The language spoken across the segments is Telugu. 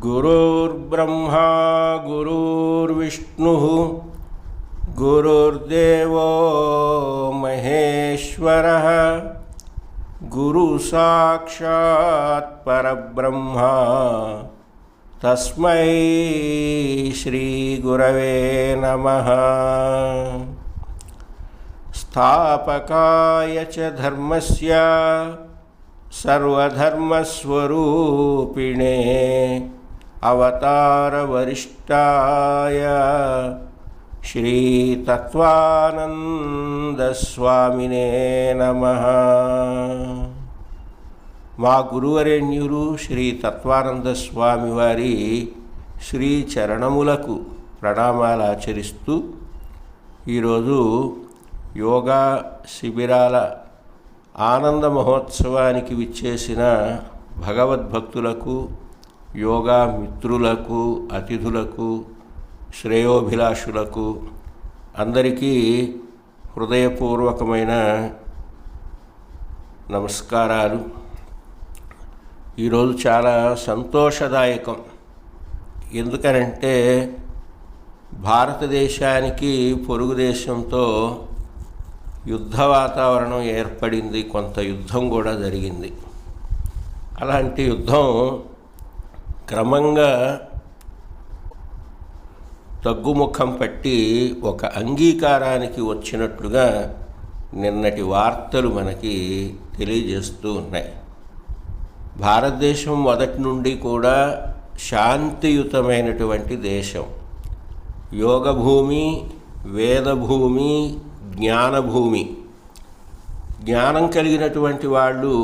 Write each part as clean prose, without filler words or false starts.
గురుర్బ్రహ్మా గురుర్విష్ణుః గురుర్దేవో మహేశ్వరః గురు సాక్షాత్ పరబ్రహ్మ తస్మై శ్రీ గురవే నమః. స్థాపకాయ చ ధర్మస్య సర్వధర్మస్వరూపిణే అవతార వరిష్టాయ శ్రీ తత్వానంద స్వామినే నమః. మా గురువరేణ్యులు శ్రీ తత్వానంద స్వామి వారి శ్రీ చరణములకు ప్రణామాలు ఆచరిస్తూ ఈరోజు యోగా శిబిరాల ఆనంద మహోత్సవానికి విచ్చేసిన భగవద్భక్తులకు, యోగా మిత్రులకు, అతిథులకు, శ్రేయోభిలాషులకు అందరికీ హృదయపూర్వకమైన నమస్కారాలు. ఈరోజు చాలా సంతోషదాయకం. ఎందుకనంటే భారతదేశానికి పొరుగు దేశంతో యుద్ధ వాతావరణం ఏర్పడింది, కొంత యుద్ధం కూడా జరిగింది. అలాంటి యుద్ధం క్రమంగా తగ్గుముఖం పట్టి ఒక అంగీకారానికి వచ్చినట్లుగా నిన్నటి వార్తలు మనకి తెలియజేస్తూ ఉన్నాయి. భారతదేశం మొదటి నుండి కూడా శాంతియుతమైనటువంటి దేశం, యోగభూమి, వేదభూమి, జ్ఞానభూమి. జ్ఞానం కలిగినటువంటి వాళ్ళు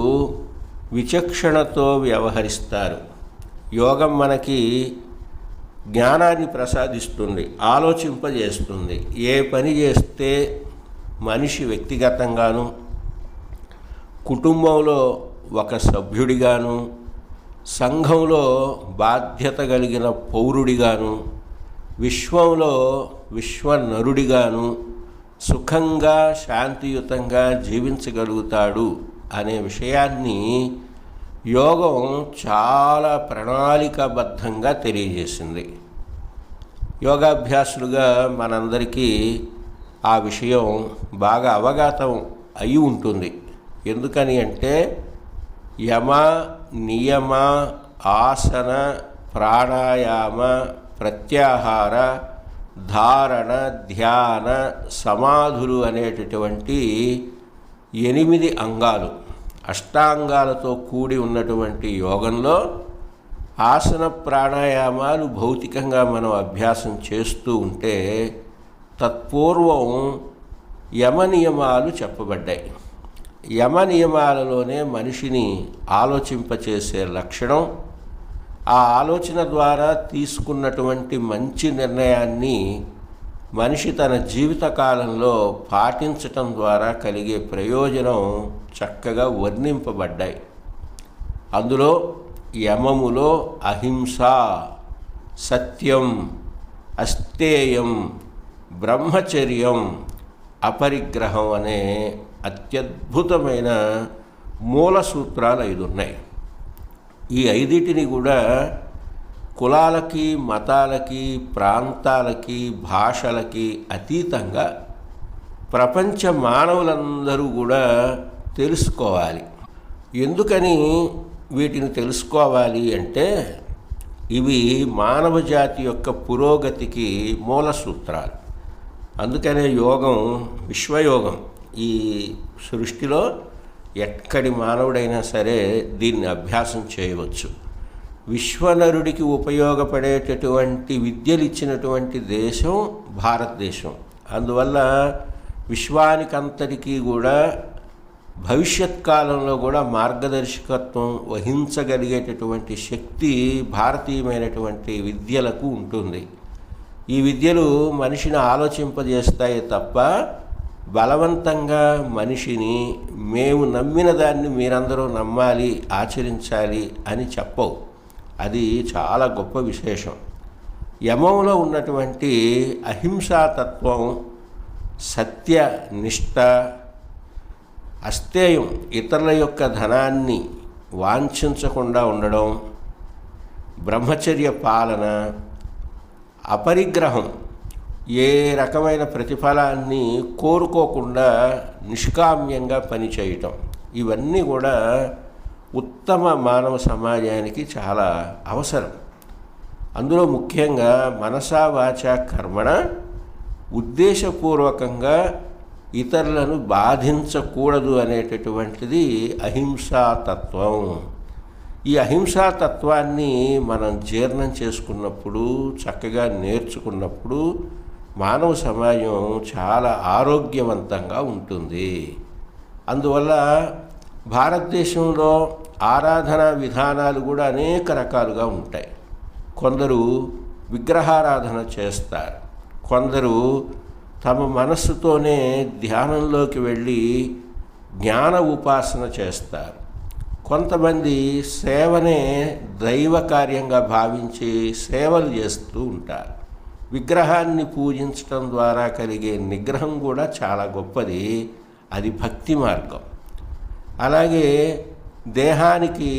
విచక్షణతో వ్యవహరిస్తారు. యోగం మనకి జ్ఞానాన్ని ప్రసాదిస్తుంది, ఆలోచింపజేస్తుంది. ఏ పని చేస్తే మనిషి వ్యక్తిగతంగాను, కుటుంబంలో ఒక సభ్యుడిగాను, సంఘంలో బాధ్యత కలిగిన పౌరుడిగాను, విశ్వంలో విశ్వనరుడిగాను సుఖంగా శాంతియుతంగా జీవించగలుగుతాడు అనే విషయాన్ని యోగం చాలా ప్రణాళికాబద్ధంగా తెలియజేసింది. యోగాభ్యాసులుగా మనందరికీ ఆ విషయం బాగా అవగాతం అయి ఉంటుంది. ఎందుకని అంటే యమ, నియమ, ఆసన, ప్రాణాయామ, ప్రత్యాహార, ధారణ, ధ్యాన, సమాధులు అనేటటువంటి 8 అంగాలు, అష్టాంగాలతో కూడి ఉన్నటువంటి యోగంలో ఆసన ప్రాణాయామాలు భౌతికంగా మనం అభ్యాసం చేస్తూ ఉంటే తత్పూర్వం యమ నియమాలు చెప్పబడ్డాయి. యమ నియమాలలోనే మనిషిని ఆలోచింపచేసే లక్షణం, ఆ ఆలోచన ద్వారా తీసుకున్నటువంటి మంచి నిర్ణయాన్ని మనిషి తన జీవితకాలంలో పాటించటం ద్వారా కలిగే ప్రయోజనం చక్కగా వర్ణింపబడ్డాయి. అందులో యమములో అహింస, సత్యం, అస్తేయం, బ్రహ్మచర్యం, అపరిగ్రహం అనే అత్యద్భుతమైన మూల సూత్రాలు 5 ఉన్నాయి. ఈ 5 కూడా కులాలకి, మతాలకి, ప్రాంతాలకి, భాషలకి అతీతంగా ప్రపంచ మానవులందరూ కూడా తెలుసుకోవాలి. ఎందుకని వీటిని తెలుసుకోవాలి అంటే ఇవి మానవ జాతి యొక్క పురోగతికి మూల సూత్రాలు. అందుకనే యోగం విశ్వయోగం. ఈ సృష్టిలో ఎక్కడి మానవుడైనా సరే దీన్ని అభ్యాసం చేయవచ్చు. విశ్వనరుడికి ఉపయోగపడేటటువంటి విద్యలు ఇచ్చినటువంటి దేశం భారతదేశం. అందువల్ల విశ్వానికంతటికీ కూడా భవిష్యత్ కాలంలో కూడా మార్గదర్శకత్వం వహించగలిగేటటువంటి శక్తి భారతీయమైనటువంటి విద్యలకు ఉంటుంది. ఈ విద్యలు మనిషిని ఆలోచింపజేస్తాయి తప్ప బలవంతంగా మనిషిని మేము నమ్మిన దాన్ని మీరందరూ నమ్మాలి, ఆచరించాలి అని చెప్పవు. అది చాలా గొప్ప విశేషం. యమంలో ఉన్నటువంటి అహింసాతత్వం సత్యనిష్ట, అస్థేయం, ఇతరుల యొక్క ధనాన్ని వాంఛించకుండా ఉండడం, బ్రహ్మచర్య పాలన, అపరిగ్రహం, ఏ రకమైన ప్రతిఫలాన్ని కోరుకోకుండా నిష్కామ్యంగా పనిచేయటం, ఇవన్నీ కూడా ఉత్తమ మానవ సమాజానికి చాలా అవసరం. అందులో ముఖ్యంగా మనసా వాచా కర్మణ ఉద్దేశపూర్వకంగా ఇతరులను బాధించకూడదు అనేటటువంటిది అహింసాతత్వం. ఈ అహింసాతత్వాన్ని మనం జీర్ణం చేసుకున్నప్పుడు, చక్కగా నేర్చుకున్నప్పుడు మానవ సమాజం చాలా ఆరోగ్యవంతంగా ఉంటుంది. అందువల్ల భారతదేశంలో ఆరాధనా విధానాలు కూడా అనేక రకాలుగా ఉంటాయి. కొందరు విగ్రహారాధన చేస్తారు, కొందరు తమ మనస్సుతోనే ధ్యానంలోకి వెళ్ళి జ్ఞాన ఉపాసన చేస్తారు, కొంతమంది సేవనే దైవ కార్యంగా భావించి సేవలు చేస్తూ ఉంటారు. విగ్రహాన్ని పూజించడం ద్వారా కలిగే నిగ్రహం కూడా చాలా గొప్పది, అది భక్తి మార్గం. అలాగే దేహానికి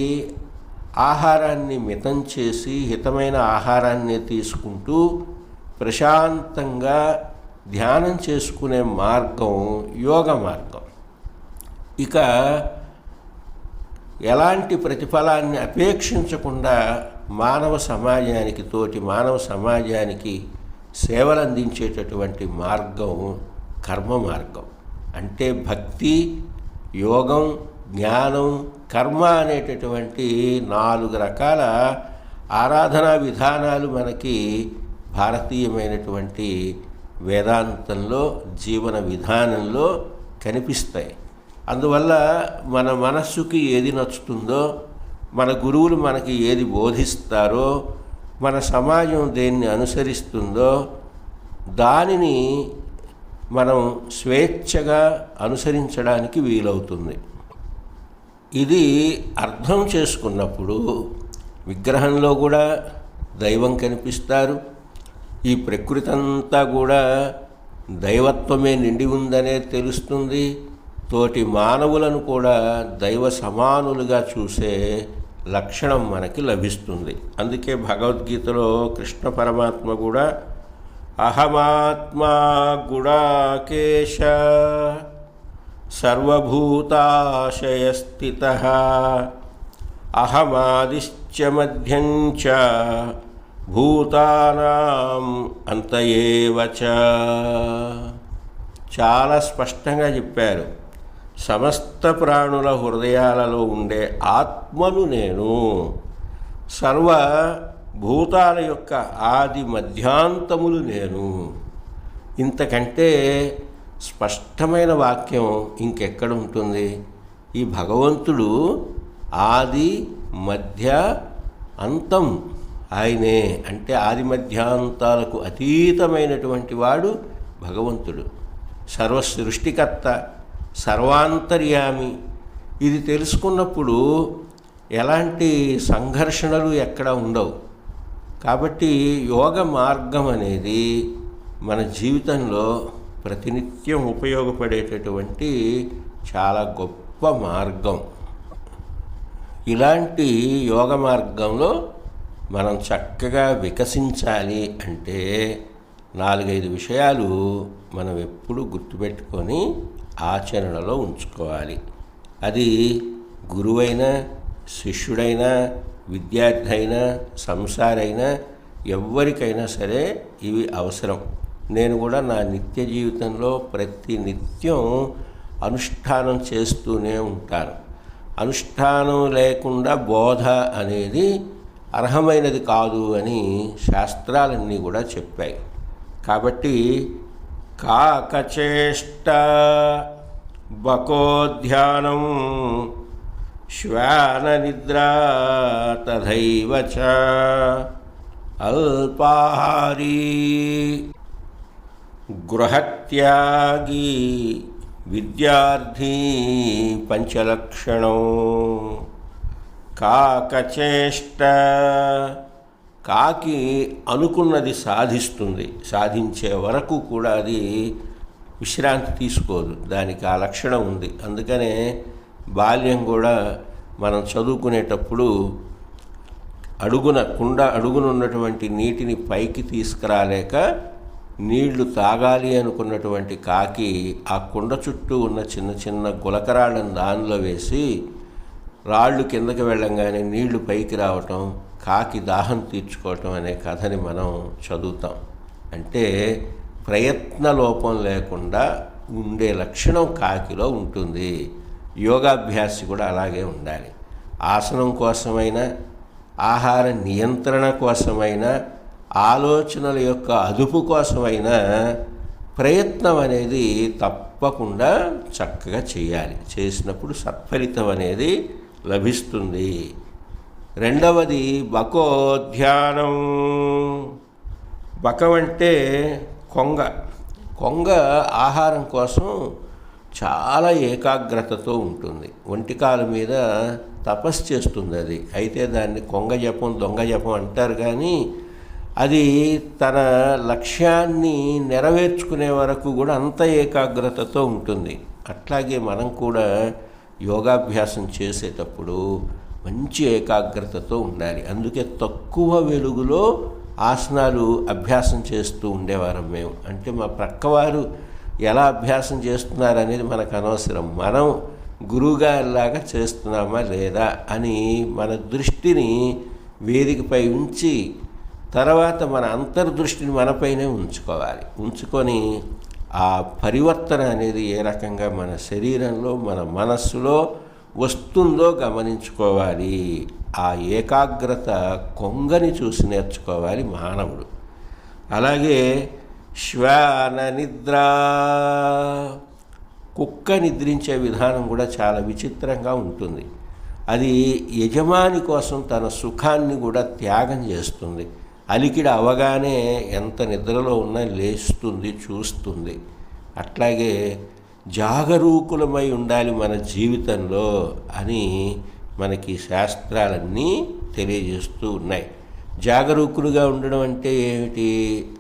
ఆహారాన్ని మితం చేసి హితమైన ఆహారాన్ని తీసుకుంటూ ప్రశాంతంగా ధ్యానం చేసుకునే మార్గం యోగ మార్గం. ఇక ఎలాంటి ప్రతిఫలాన్ని అపేక్షించకుండా మానవ సమాజానికి, తోటి మానవ సమాజానికి సేవలు అందించేటటువంటి మార్గం కర్మ మార్గం. అంటే భక్తి, యోగం, జ్ఞానం, కర్మ అనేటటువంటి 4 రకాల ఆరాధనా విధానాలు మనకి భారతీయమైనటువంటి వేదాంతంలో, జీవన విధానంలో కనిపిస్తాయి. అందువల్ల మన మనస్సుకి ఏది నచ్చుతుందో, మన గురువులు మనకి ఏది బోధిస్తారో, మన సమాజం దేన్ని అనుసరిస్తుందో దానిని మనం స్వేచ్ఛగా అనుసరించడానికి వీలవుతుంది. ఇది అర్థం చేసుకున్నప్పుడు విగ్రహంలో కూడా దైవం కనిపిస్తారు, ఈ ప్రకృతి అంతా కూడా దైవత్వమే నిండి ఉందనే తెలుస్తుంది, తోటి మానవులను కూడా దైవ సమానులుగా చూసే లక్షణం మనకి లభిస్తుంది. అందుకే భగవద్గీతలో కృష్ణ పరమాత్మ కూడా అహమాత్మా గుడాకేశ సర్వభూతాశయస్థితః అహమాదిశ్చ మధ్యంచ భూతానాం అంత ఏవ చ. చాలా స్పష్టంగా చెప్పారు. సమస్త ప్రాణుల హృదయాలలో ఉండే ఆత్మను నేను, సర్వభూతాల యొక్క ఆది మధ్యాంతములు నేను. ఇంతకంటే స్పష్టమైన వాక్యం ఇంకెక్కడ ఉంటుంది? ఈ భగవంతుడు ఆది మధ్య అంతం ఆయనే. అంటే ఆది మధ్యాంతాలకు అతీతమైనటువంటి వాడు భగవంతుడు, సర్వసృష్టికర్త, సర్వాంతర్యామి. ఇది తెలుసుకున్నప్పుడు ఎలాంటి సంఘర్షణలు ఎక్కడ ఉండవు. కాబట్టి యోగ మార్గం అనేది మన జీవితంలో ప్రతినిత్యం ఉపయోగపడేటటువంటి చాలా గొప్ప మార్గం. ఇలాంటి యోగ మార్గంలో మనం చక్కగా వికసించాలి అంటే 4-5 విషయాలు మనం ఎప్పుడూ గుర్తుపెట్టుకొని ఆచరణలో ఉంచుకోవాలి. అది గురువైనా, శిష్యుడైనా, విద్యార్థి అయినా, సంసారైనా, ఎవరికైనా సరే ఇవి అవసరం. నేను కూడా నా నిత్య జీవితంలో ప్రతి నిత్యం అనుష్ఠానం చేస్తూనే ఉంటాను. అనుష్ఠానం లేకుండా బోధ అనేది అర్హమైనది కాదు అని శాస్త్రాలన్నీ కూడా చెప్పాయి. కాబట్టి కాకచేష్ట బకోధ్యానం శ్వాన నిద్రా తథైవ చ అల్పాహారీ గృహత్యాగి విద్యార్థి పంచలక్షణం. కాకచేష్ట, కాకి అనుకున్నది సాధిస్తుంది, సాధించే వరకు కూడా అది విశ్రాంతి తీసుకోదు. దానికి ఆ లక్షణం ఉంది. అందుకనే బాల్యం కూడా మనం చదువుకునేటప్పుడు అడుగునున్నటువంటి నీటిని పైకి తీసుకురాలేక నీళ్లు తాగాలి అనుకున్నటువంటి కాకి ఆ కుండ చుట్టూ ఉన్న చిన్న చిన్న గులకరాళ్ళను దానిలో వేసి రాళ్ళు కిందకి వెళ్ళంగానే నీళ్లు పైకి రావటం, కాకి దాహం తీర్చుకోవటం అనే కథని మనం చదువుతాం. అంటే ప్రయత్న లోపం లేకుండా ఉండే లక్షణం కాకిలో ఉంటుంది. యోగాభ్యాసి కూడా అలాగే ఉండాలి. ఆసనం కోసమైనా, ఆహార నియంత్రణ కోసమైనా, ఆలోచనల యొక్క అదుపు కోసమైనా ప్రయత్నం అనేది తప్పకుండా చక్కగా చేయాలి. చేసినప్పుడు సత్ఫలితం అనేది లభిస్తుంది. రెండవది బకోధ్యానం. బకం అంటే కొంగ ఆహారం కోసం చాలా ఏకాగ్రతతో ఉంటుంది. ఒంటికాల మీద తపస్సు చేస్తుంది అది. అయితే దాన్ని కొంగ జపం, దొంగ జపం అంటారు. కానీ అది తన లక్ష్యాన్ని నెరవేర్చుకునే వరకు కూడా అంత ఏకాగ్రతతో ఉంటుంది. అట్లాగే మనం కూడా యోగాభ్యాసం చేసేటప్పుడు మంచి ఏకాగ్రతతో ఉండాలి. అందుకే తక్కువ వెలుగులో ఆసనాలు అభ్యాసం చేస్తూ ఉండేవారం మేము. అంటే మా ప్రక్కవారు ఎలా అభ్యాసం చేస్తున్నారనేది మనకు అనవసరం. మనం గురువుగారిలాగా చేస్తున్నామా లేదా అని మన దృష్టిని వేదికపై ఉంచి తర్వాత మన అంతర్దృష్టిని మనపైనే ఉంచుకోవాలి. ఉంచుకొని ఆ పరివర్తన అనేది ఏ రకంగా మన శరీరంలో, మన మనస్సులో వస్తుందో గమనించుకోవాలి. ఆ ఏకాగ్రత కొంగని చూసి నేర్చుకోవాలి మానవుడు. అలాగే శ్వాన నిద్ర, కుక్క నిద్రించే విధానం కూడా చాలా విచిత్రంగా ఉంటుంది. అది యజమాని కోసం తన సుఖాన్ని కూడా త్యాగం చేస్తుంది. అలికిడి అవగానే ఎంత నిద్రలో ఉన్నా లేస్తుంది, చూస్తుంది. అట్లాగే జాగరూకులమై ఉండాలి మన జీవితంలో అని మనకి శాస్త్రాలన్నీ తెలియజేస్తూ ఉన్నాయి. జాగరూకులుగా ఉండడం అంటే ఏమిటి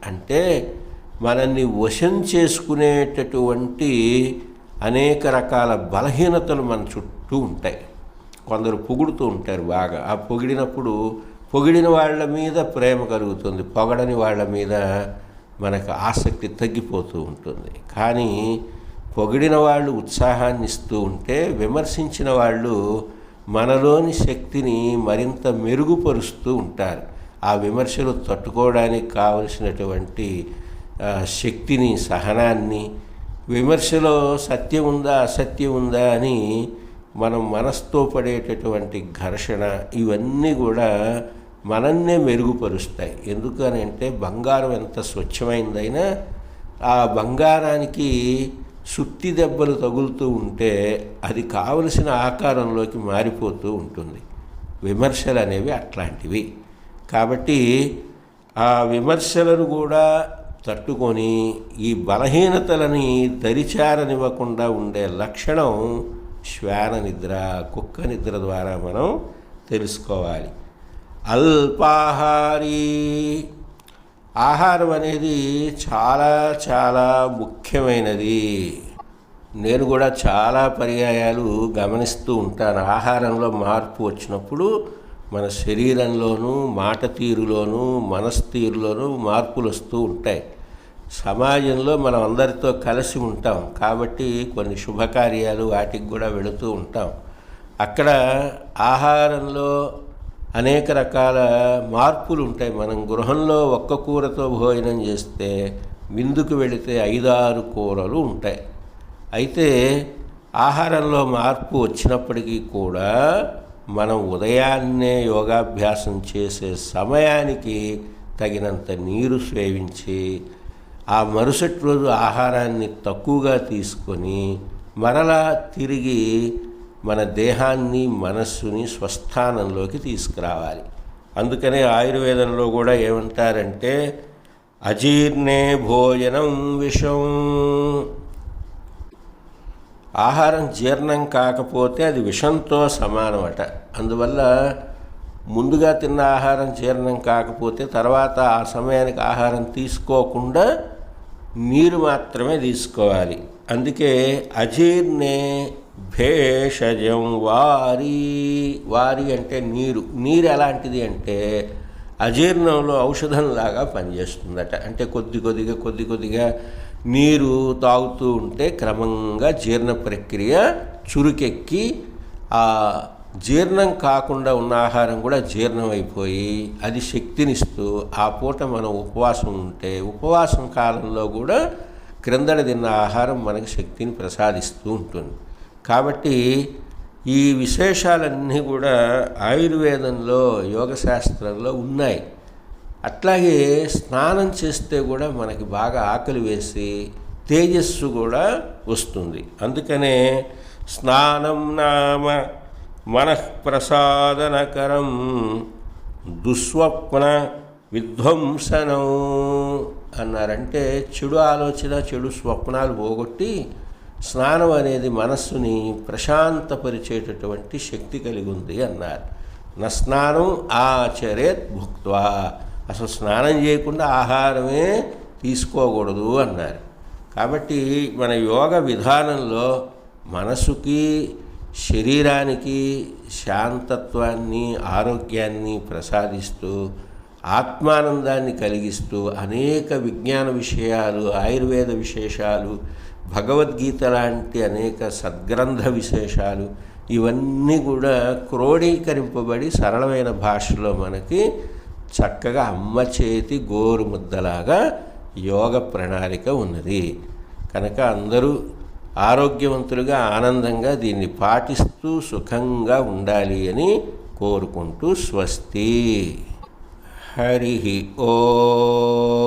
అంటే మనల్ని వశం చేసుకునేటటువంటి అనేక రకాల బలహీనతలు మన చుట్టూ ఉంటాయి. కొందరు పొగుడుతూ ఉంటారు బాగా. ఆ పొగిడిన వాళ్ళ మీద ప్రేమ కలుగుతుంది, పొగడని వాళ్ళ మీద మనకు ఆసక్తి తగ్గిపోతూ ఉంటుంది. కానీ పొగిడిన వాళ్ళు ఉత్సాహాన్ని ఇస్తూ ఉంటే విమర్శించిన వాళ్ళు మనలోని శక్తిని మరింత మెరుగుపరుస్తూ ఉంటారు. ఆ విమర్శలు తట్టుకోవడానికి కావలసినటువంటి శక్తిని, సహనాన్ని, విమర్శలో సత్యం ఉందా అసత్యం ఉందా అని మనం మనసుతో పడేటటువంటి ఘర్షణ, ఇవన్నీ కూడా మనన్నే మెరుగుపరుస్తాయి. ఎందుకనంటే బంగారం ఎంత స్వచ్ఛమైందైనా ఆ బంగారానికి సుత్తి దెబ్బలు తగులుతూ ఉంటే అది కావలసిన ఆకారంలోకి మారిపోతూ ఉంటుంది. విమర్శలు అనేవి అట్లాంటివి. కాబట్టి ఆ విమర్శలను కూడా తట్టుకొని ఈ బలహీనతలని దరిచారనివ్వకుండా ఉండే లక్షణం శ్వాన నిద్ర, కుక్క నిద్ర ద్వారా మనం తెలుసుకోవాలి. అల్పాహారీ, ఆహారం అనేది చాలా చాలా ముఖ్యమైనది. నేను కూడా చాలా పర్యాయాలు గమనిస్తూ ఉంటాను. ఆహారంలో మార్పు వచ్చినప్పుడు మన శరీరంలోనూ, మాట తీరులోనూ, మనస్తీరులోనూ మార్పులు వస్తూ ఉంటాయి. సమాజంలో మనం అందరితో కలిసి ఉంటాం కాబట్టి కొన్ని శుభకార్యాలు వాటికి కూడా వెళుతూ ఉంటాం. అక్కడ ఆహారంలో అనేక రకాల మార్పులు ఉంటాయి. మనం గృహంలో ఒక్క కూరతో భోజనం చేస్తే విందుకు వెళితే 5-6 కూరలు ఉంటాయి. అయితే ఆహారంలో మార్పు వచ్చినప్పటికీ కూడా మనం ఉదయాన్నే యోగాభ్యాసం చేసే సమయానికి తగినంత నీరు సేవించి ఆ మరుసటి రోజు ఆహారాన్ని తక్కువగా తీసుకొని మరలా తిరిగి మన దేహాన్ని, మనస్సుని స్వస్థానంలోకి తీసుకురావాలి. అందుకనే ఆయుర్వేదంలో కూడా ఏమంటారంటే అజీర్ణే భోజనం విషం. ఆహారం జీర్ణం కాకపోతే అది విషంతో సమానమట. అందువల్ల ముందుగా తిన్న ఆహారం జీర్ణం కాకపోతే తర్వాత ఆ సమయానికి ఆహారం తీసుకోకుండా నీరు మాత్రమే తీసుకోవాలి. అందుకే అజీర్ణే భేషజం వారి అంటే నీరు. నీరు ఎలాంటిది అంటే అజీర్ణంలో ఔషధంలాగా పనిచేస్తుందట. అంటే కొద్ది కొద్దిగా నీరు తాగుతూ ఉంటే క్రమంగా జీర్ణ ప్రక్రియ చురుకెక్కి ఆ జీర్ణం కాకుండా ఉన్న ఆహారం కూడా జీర్ణం అయిపోయి అది శక్తినిస్తూ ఆ పూట మనం ఉపవాసం ఉంటే ఉపవాసం కాలంలో కూడా క్రిందన తిన్న ఆహారం మనకి శక్తిని ప్రసాదిస్తూ ఉంటుంది. కాబట్టి ఈ విశేషాలన్నీ కూడా ఆయుర్వేదంలో యోగశాస్త్రంలో ఉన్నాయి. అట్లాగే స్నానం చేస్తే కూడా మనకి బాగా ఆకలి వేసి తేజస్సు కూడా వస్తుంది. అందుకనే స్నానం నామ మనఃప్రసాదనకరం దుస్వప్న విధ్వంసనం అన్నారంటే చెడు ఆలోచన చెడు స్వప్నాలు పోగొట్టి స్నానం అనేది మనస్సుని ప్రశాంతపరిచేటటువంటి శక్తి కలిగి ఉంది అన్నారు. నా స్నానం ఆచరేత్ భుక్త్వా, అసలు స్నానం చేయకుండా ఆహారమే తీసుకోకూడదు అన్నారు. కాబట్టి మన యోగ విధానంలో మనసుకి శరీరానికి శాంతత్వాన్ని ఆరోగ్యాన్ని ప్రసాదిస్తూ ఆత్మానందాన్ని కలిగిస్తూ అనేక విజ్ఞాన విషయాలు ఆయుర్వేద విశేషాలు భగవద్గీత లాంటి అనేక సద్గ్రంథ విశేషాలు ఇవన్నీ కూడా క్రోడీకరింపబడి సరళమైన భాషలో మనకి చక్కగా అమ్మ చేతి గోరు ముద్దలాగా యోగ ప్రణాళిక ఉన్నది. కనుక అందరూ ఆరోగ్యవంతులుగా ఆనందంగా దీన్ని పాటిస్తూ సుఖంగా ఉండాలి అని కోరుకుంటూ స్వస్తి. హరి ఓం.